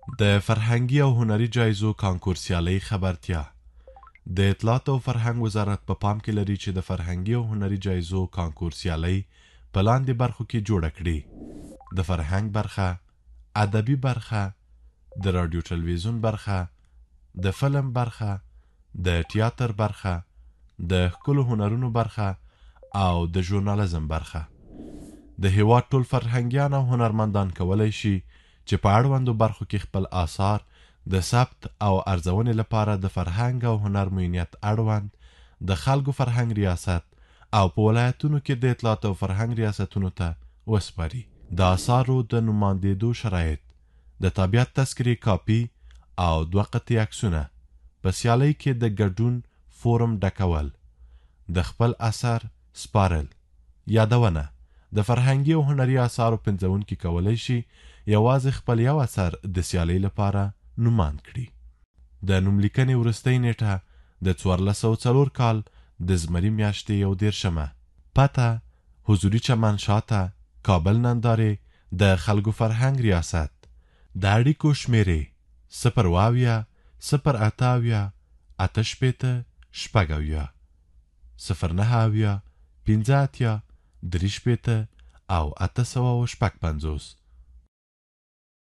د فرهنګي او هنري جایزو کانکور سیالۍ خبرتیا. د اطلاعات او فرهنګ وزارت په پام کې لري چې د فرهنګي او هنري جایزو کانکور سیالۍ په لاندې برخو کې جوړه کړي: د فرهنګ برخه، ادبي برخه، د رادیو ټلویزیون برخه، د فلم برخه، د تیاتر برخه، د ښکلو هنرونو برخه او د ژورنالیزم برخه. د هیواد ټول فرهنګیان او هنرمندان کولی شي چې په اړوندو برخو کې خپل آثار د ثبت او ارزونې لپاره د فرهنګ او هنر معینیت اړوند د خلکو فرهنګ ریاست او په ولایتونو کې د اطلاعات او فرهنګ ریاستونو ته وسپاري. د آثارو د نمایندېدو شرایط: د تابعیت تذکرې کاپي او 2 قطعي عکسونه، په سیالۍ کې د ګډون فورم ډکول، د خپل اثر سپارل. یادونه: د فرهنګي او هنري آثارو پنځونکي کولی شي یوازې خپل یو اثر د سیالۍ لپاره نوماند کړي. د نوملیکنې وروستۍ نیټه د 1404 کال د زمري میاشتې 21. پته: حضوري چمن شاته، کابل نندارې، د خلکو فرهنګ ریاست. د اړیکو شمیرې: 020 088 880 680 090 15 30 او 855.